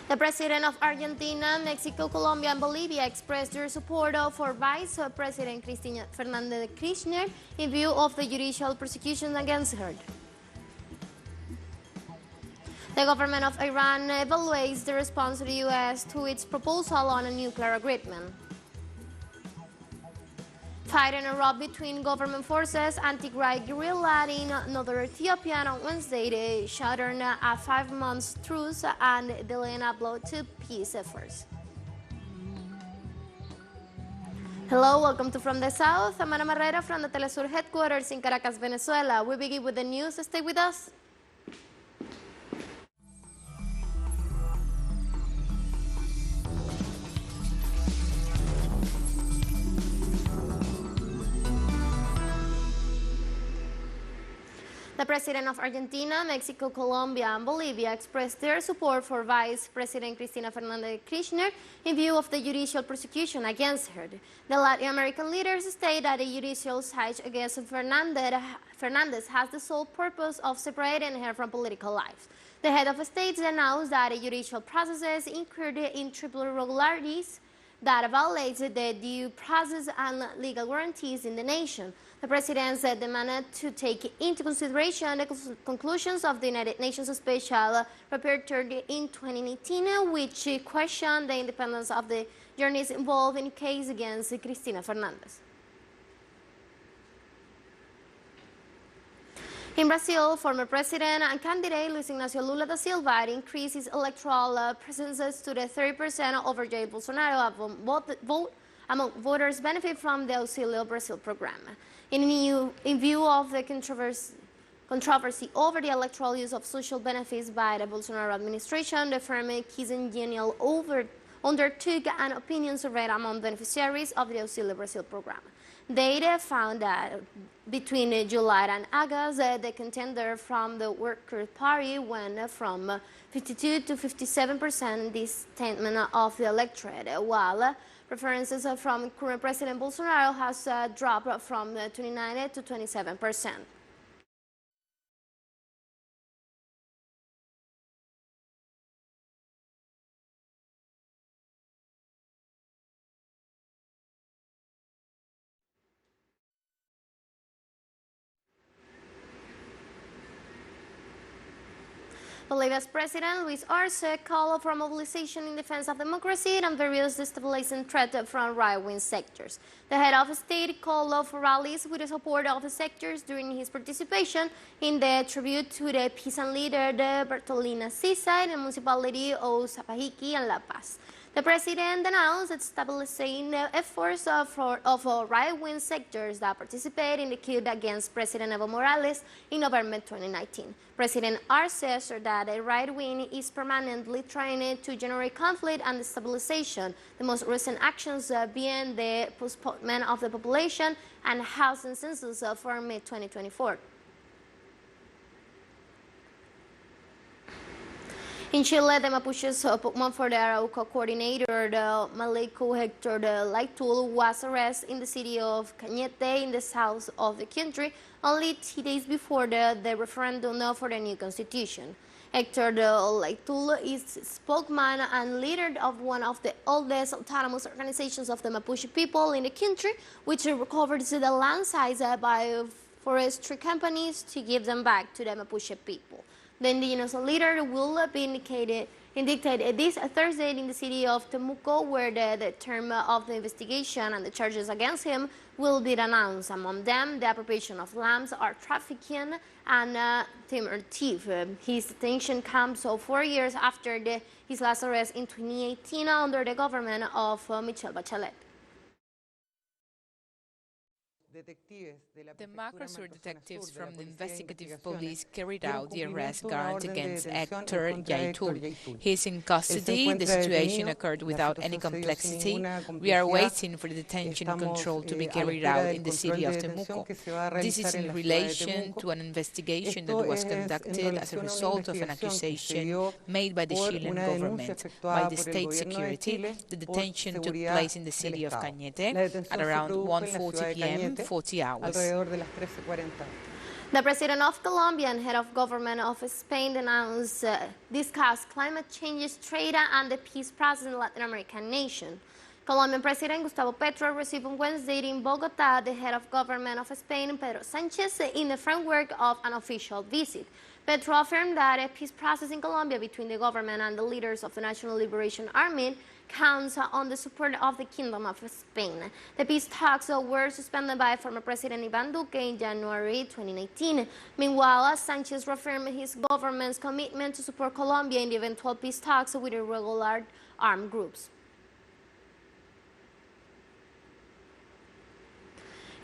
The President of Argentina, Mexico, Colombia, and Bolivia expressed their support for Vice President Christina Fernandez in view of the judicial prosecution against her. The government of Iran evaluates the response of the U.S. to its proposal on a nuclear agreement. Fighting erupted between government forces and Tigray guerrilla in northern Ethiopia on Wednesday. They shattered a 5-month truce and delaying a blow to peace efforts. Hello, welcome to From the South. I'm Ana Marrera from the teleSUR headquarters in Caracas, Venezuela. We begin with the news. Stay with us. The President of Argentina, Mexico, Colombia, and Bolivia expressed their support for Vice President Christina Fernandez in view of the judicial prosecution against her. The Latin American leaders state that the judicial siege against Fernandez has the sole purpose of separating her from political life. The head of state announced that the judicial processes incurred in triple irregularities that violates the due process and legal guarantees in the nation. The president said demanded to take into consideration the conclusions of the United Nations Special Rapporteur in 2018, which questioned the independence of the journalists involved in the case against Christina Fernandez. In Brazil, former president and candidate Luiz Inácio Lula da Silva increased his electoral presence to the 30% over Jair Bolsonaro among voters benefit from the Auxílio Brasil program. In view of the controversy over the electoral use of social benefits by the Bolsonaro administration, the firm Kizengial undertook an opinion survey among beneficiaries of the Auxílio Brasil program. Data found that between July and August, the contender from the Workers' Party went from 52 to 57% in this statement of the electorate, while preferences from current President Bolsonaro has dropped from 29 to 27%. Bolivia's President Luis Arce called for mobilization in defense of democracy and various destabilizing threats from right-wing sectors. The head of state called for rallies with the support of the sectors during his participation in the tribute to the peasant leader Bertolina Sisa in the municipality of Zapajiqui and La Paz. The president announced stabilizing efforts of right-wing sectors that participate in the coup against President Evo Morales in November 2019. President Arce said that the right-wing is permanently trying to generate conflict and destabilization, the most recent actions being the postponement of the population and housing census for mid-2024. In Chile, the Mapuche's spokesman for the Arauco coordinator, the Maleico Hector Laitul, was arrested in the city of Cañete in the south of the country only 2 days before the referendum for the new constitution. Hector Laitul is spokesman and leader of one of the oldest autonomous organizations of the Mapuche people in the country, which recovers the land sites by forestry companies to give them back to the Mapuche people. The indigenous leader will be indicted this Thursday in the city of Temuco, where the term of the investigation and the charges against him will be announced. Among them, the appropriation of lands, art trafficking, and timber thief. His detention comes 4 years after his last arrest in 2018 under the government of Michelle Bachelet. The Mercosur detectives from the investigative police carried out the arrest warrant against Hector Laitul. He is in custody. The situation occurred without any complexity. We are waiting for the detention control to be carried out in the city of Temuco. This is in relation to an investigation that was conducted as a result of an accusation made by the Chilean government. By the state security, the detention took place in the city of Cañete at around 1:40 p.m. 40 hours. The president of Colombia and head of government of Spain announced discussed climate change, trade, and the peace process in Latin American nation. Colombian President Gustavo Petro received on Wednesday in Bogota the head of government of Spain, Pedro Sanchez, in the framework of an official visit. Petro affirmed that a peace process in Colombia between the government and the leaders of the National Liberation Army counts on the support of the Kingdom of Spain. The peace talks were suspended by former President Iván Duque in January 2019. Meanwhile, Sanchez reaffirmed his government's commitment to support Colombia in the eventual peace talks with irregular armed groups.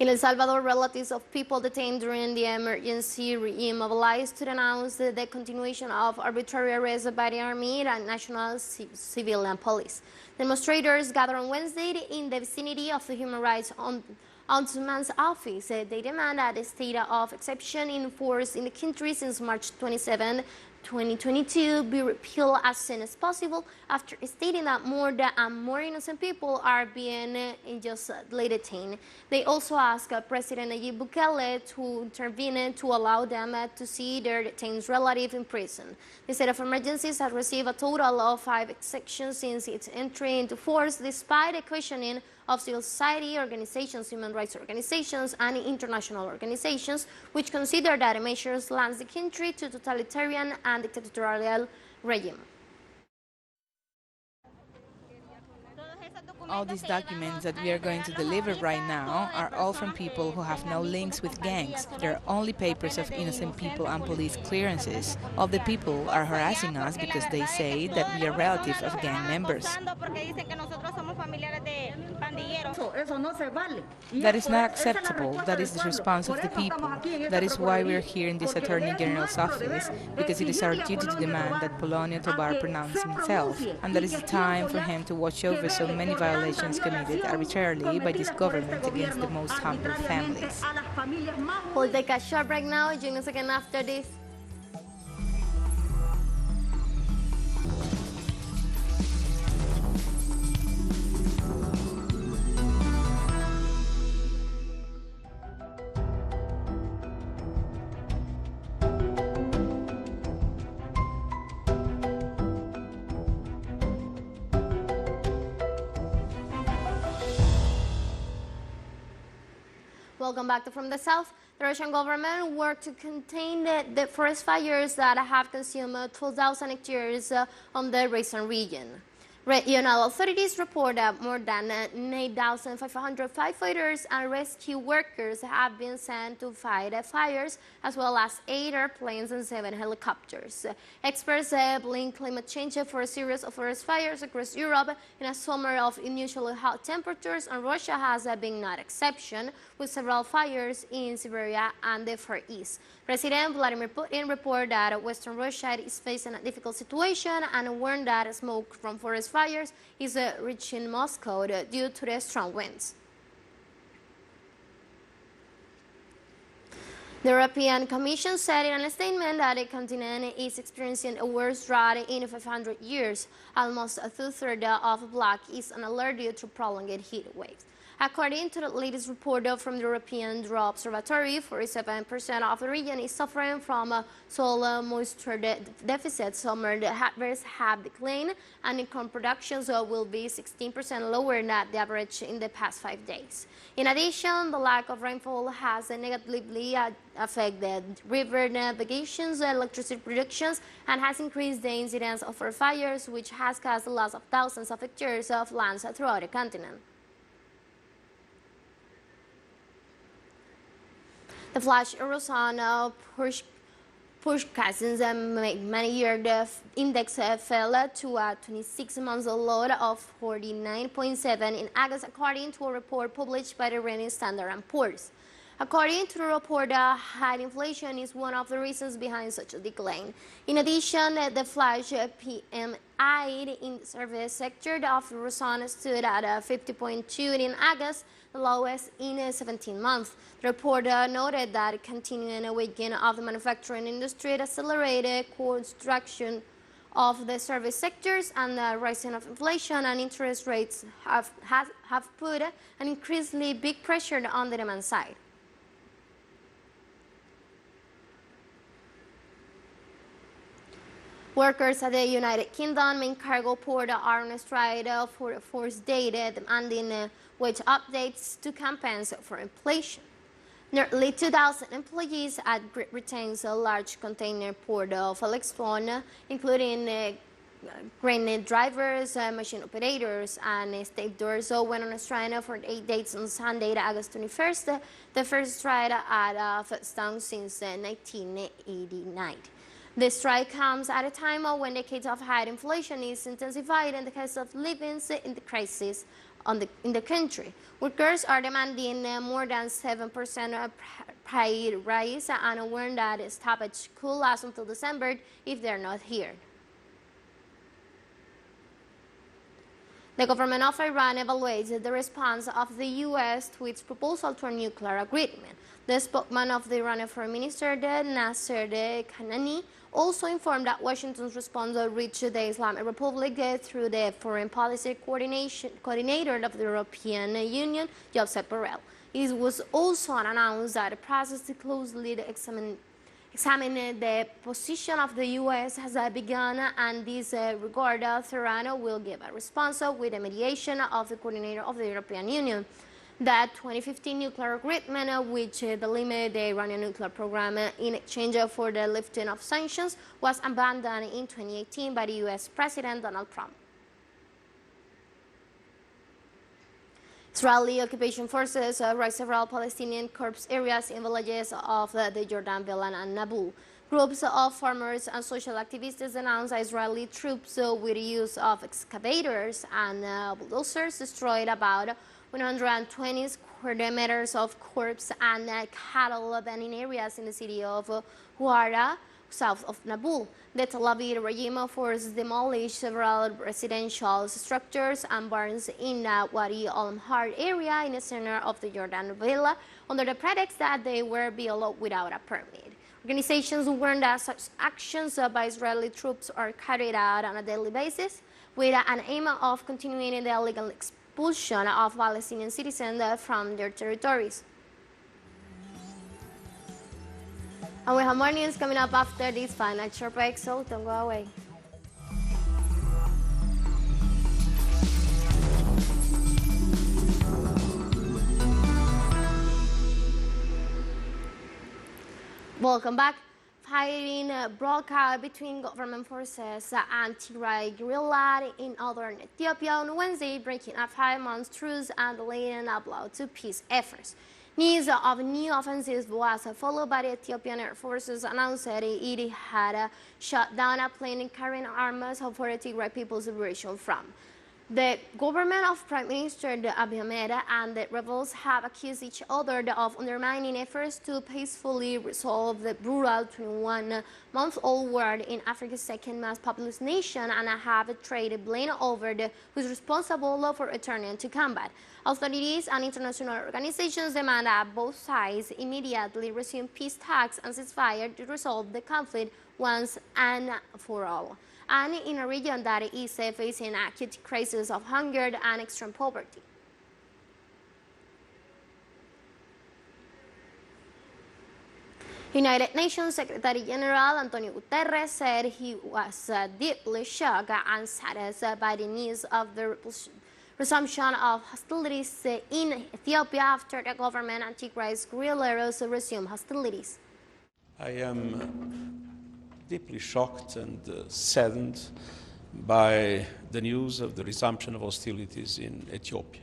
In El Salvador, relatives of people detained during the emergency regime mobilized to denounce the continuation of arbitrary arrests by the Army and National Civilian Police. Demonstrators gathered on Wednesday in the vicinity of the Human Rights Ombudsman's office. They demand that the state of exception in force in the country since March 27, 2022 be repealed as soon as possible, after stating that more innocent people are being unjustly detained. They also ask President Nayib Bukele to intervene to allow them to see their detained relative in prison. The state of emergencies has received a total of 5 executions since its entry into force, despite the questioning of civil society organizations, human rights organizations, and international organizations, which consider that the measures lands the country to totalitarian and dictatorial regime. All these documents that we are going to deliver right now are all from people who have no links with gangs. They're only papers of innocent people and police clearances. All the people are harassing us because they say that we are relatives of gang members. That is not acceptable. That is the response of the people. That is why we are here in this Attorney General's office, because it is our duty to demand that Polonio Tobar pronounce himself, and that is the time for him to watch over so many violations committed arbitrarily by this government against the most humble families. We'll take a short break now. Join us again after this. Welcome back to From the South. The Russian government worked to contain the forest fires that have consumed 12,000 hectares on the Ryazan region. Regional authorities report that more than 9,500 firefighters and rescue workers have been sent to fight fires, as well as 8 airplanes and 7 helicopters. Experts blame climate change for a series of forest fires across Europe in a summer of unusually hot temperatures, and Russia has been no exception, with several fires in Siberia and the Far East. President Vladimir Putin reported that Western Russia is facing a difficult situation and warned that smoke from forest fires is reaching Moscow due to the strong winds. The European Commission said in a statement that the continent is experiencing a worst drought in 500 years. Almost a two-thirds of the bloc is on alert due to prolonged heat waves. According to the latest report from the European Drought Observatory, 47% of the region is suffering from soil moisture deficit. Summer harvests have declined, and corn productions will be 16% lower than the average in the past 5 days. In addition, the lack of rainfall has negatively affected river navigations, electricity productions, and has increased the incidence of fires, which has caused the loss of thousands of hectares of lands throughout the continent. The flash erosion pushed cousins many-year index fell to a 26-month low of 49.7 in August, according to a report published by the Rating Standard & Poor's. According to the report, high inflation is one of the reasons behind such a decline. In addition, the flash PMI in the service sector of the Eurozone stood at 50.2 in August, the lowest in 17 months. The report noted that continuing weakening of the manufacturing industry, accelerated construction of the service sectors, and the rising of inflation and interest rates have put an increasingly big pressure on the demand side. Workers at the United Kingdom main cargo port are on strike for the fourth day, demanding wage updates to compensate for inflation. Nearly 2,000 employees at Great Britain's large container port of Felixstowe, including grain drivers, machine operators, and stevedores, went on a strike for 8 days on Sunday, August 21st, the first strike at Felixstowe since 1989. The strike comes at a time when decades of high inflation is intensified and the cost of living in the crisis in the country. Workers are demanding more than 7% pay rise and warn that stoppage could last until December if they're not here. The government of Iran evaluates the response of the U.S. to its proposal to a nuclear agreement. The spokesman of the Iranian Foreign Minister, Nasser Kanani, also informed that Washington's response reached the Islamic Republic through the Foreign Policy Coordinator of the European Union, Josep Borrell. It was also announced that the process to closely examine the position of the U.S. has begun, and this regard, Tehran will give a response with the mediation of the coordinator of the European Union. That 2015 nuclear agreement, which delimited the Iranian nuclear program in exchange for the lifting of sanctions, was abandoned in 2018 by the U.S. President Donald Trump. Israeli occupation forces raid several Palestinian corps areas in villages of the Jordan Valley and Nablus. Groups of farmers and social activists announced Israeli troops with the use of excavators and bulldozers destroyed about 120 square meters of crops and cattle abandoning areas in the city of Huara, south of Nablus. The Tel Aviv regime forces demolished several residential structures and barns in the Wadi al-Mahar area in the center of the Jordan Valley under the pretext that they were built without a permit. Organizations warn that such actions by Israeli troops are carried out on a daily basis with an aim of continuing the illegal expulsion of Palestinian citizens from their territories. And we have more news coming up after this financial break, so don't go away. Welcome back. Fighting broke out between government forces and Tigray guerrilla in northern Ethiopia on Wednesday, breaking a 5-month truce and laying a blow to peace efforts. News of new offensives was followed by the Ethiopian Air Forces announced that it had shot down a plane carrying arms for the Tigray People's Liberation Front. The government of Prime Minister Abiy Ahmed and the rebels have accused each other of undermining efforts to peacefully resolve the brutal 21-month-old war in Africa's second most populous nation and have traded blame over who's responsible for returning to combat. Authorities and international organizations demand that both sides immediately resume peace talks and ceasefire to resolve the conflict once and for all, and in a region that is facing acute crisis of hunger and extreme poverty. United Nations Secretary General Antonio Guterres said he was deeply shocked and saddened by the news of the resumption of hostilities in Ethiopia after the government and Tigray's guerrillas resumed hostilities. I am deeply shocked and saddened by the news of the resumption of hostilities in Ethiopia.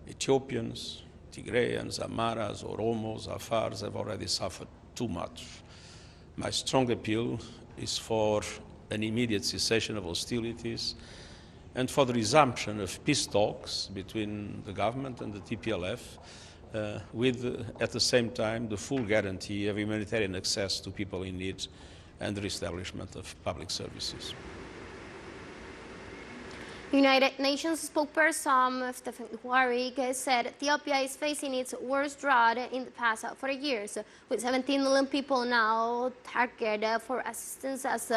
Ethiopians, Tigrayans, Amaras, Oromos, Afars have already suffered too much. My strong appeal is for an immediate cessation of hostilities and for the resumption of peace talks between the government and the TPLF, with, at the same time, the full guarantee of humanitarian access to people in need and the reestablishment of public services. United Nations spokesperson Stephen Dujarric said Ethiopia is facing its worst drought in the past 40 years, with 17 million people now targeted for assistance as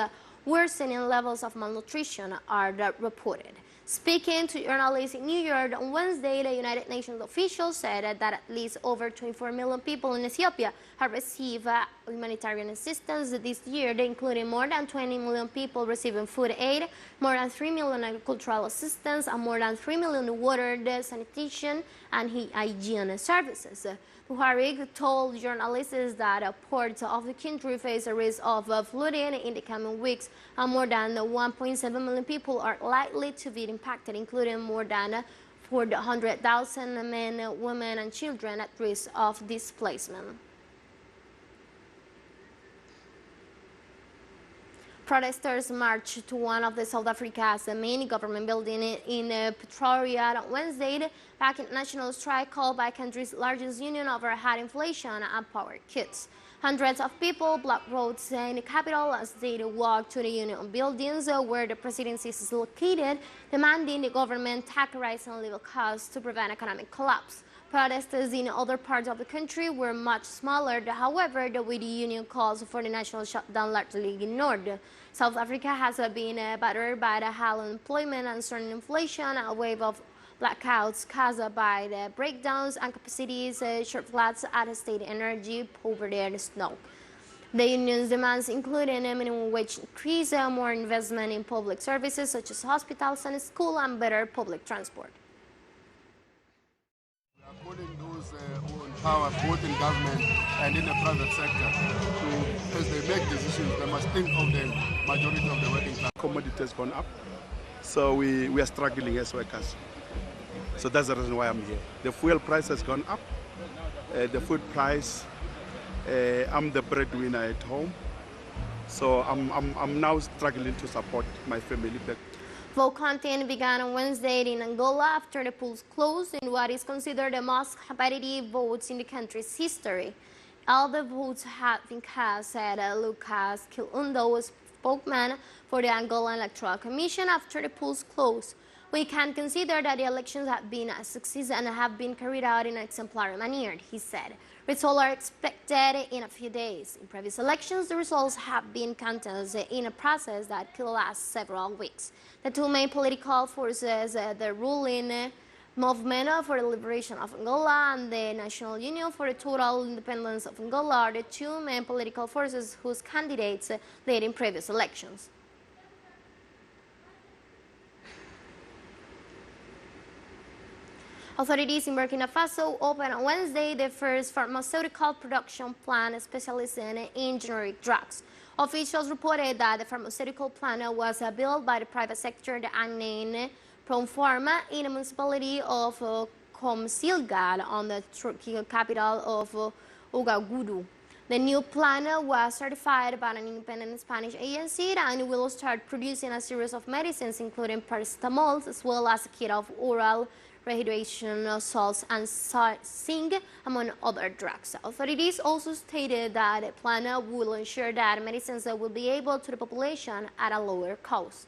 worsening levels of malnutrition are reported. Speaking to journalists in New York on Wednesday, the United Nations officials said that at least over 24 million people in Ethiopia have received humanitarian assistance this year, including more than 20 million people receiving food aid, more than 3 million agricultural assistance, and more than 3 million water, sanitation, and hygiene services. Buhari told journalists that parts of the country face a risk of flooding in the coming weeks, and more than 1.7 million people are likely to be impacted, including more than 400,000 men, women, and children at risk of displacement. Protesters marched to one of South Africa's main government buildings in Pretoria on Wednesday, backing a national strike called by the country's largest union over high inflation and power cuts. Hundreds of people blocked roads in the capital as they walked to the union buildings where the presidency is located, demanding the government tackle rise and living costs to prevent economic collapse. Protests in other parts of the country were much smaller. However, the union calls for the national shutdown largely ignored. South Africa has been battered by the high unemployment and soaring inflation, a wave of blackouts caused by the breakdowns and capacities, shortfalls at state energy, poverty, and snow. The union's demands include a minimum wage increase, more investment in public services such as hospitals and schools, and better public transport. Calling those who are in power, both in government and in the private sector, to, as they make decisions, they must think of the majority of the working class. Commodity has gone up, so we are struggling as workers. So that's the reason why I'm here. The fuel price has gone up, the food price, I'm the breadwinner at home, so I'm now struggling to support my family. Vote counting began on Wednesday in Angola after the polls closed in what is considered the most competitive votes in the country's history. All the votes have been cast, said Lucas Quilundo, spokesman for the Angola Electoral Commission after the polls closed. We can consider that the elections have been a success and have been carried out in an exemplary manner, he said. Results are expected in a few days. In previous elections, the results have been counted in a process that could last several weeks. The two main political forces, the ruling Movement for the Liberation of Angola and the National Union for the Total Independence of Angola, are the two main political forces whose candidates led in previous elections. Authorities in Burkina Faso opened on Wednesday the first pharmaceutical production plant specializing in generic drugs. Officials reported that the pharmaceutical plant was built by the private sector, the unnamed Pharma, in the municipality of Komsilgad on the Turkish capital of Ouagadougou. The new plant was certified by an independent Spanish agency and will start producing a series of medicines, including paracetamol, as well as a kit of oral rehydration salts and zinc, among other drugs. Authorities also stated that the plan will ensure that medicines will be able to the population at a lower cost.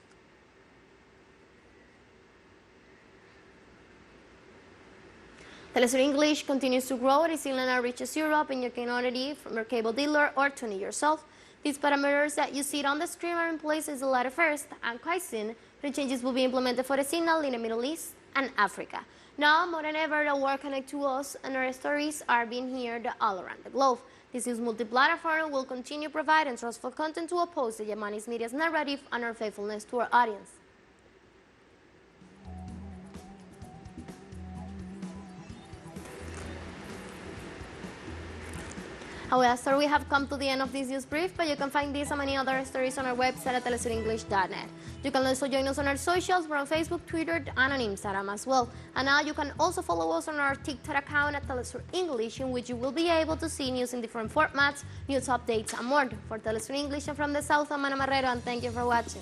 teleSUR English continues to grow. It is still and reaches Europe, and you can order it from your cable dealer or tune it yourself. These parameters that you see on the screen are in place as the letter first, and quite soon, the changes will be implemented for the signal in the Middle East and Africa. Now, more than ever, the world connected to us and our stories are being heard all around the globe. This news multi-platform will continue providing trustful content to oppose the Yemeni's media's narrative and our faithfulness to our audience. However, we have come to the end of this news brief, but you can find this and many other stories on our website at telesurenglish.net. You can also join us on our socials. We're on Facebook, Twitter, and on Instagram as well. And now you can also follow us on our TikTok account at teleSUR English, in which you will be able to see news in different formats, news updates, and more. For teleSUR English and from the South, I'm Ana Marrero, and thank you for watching.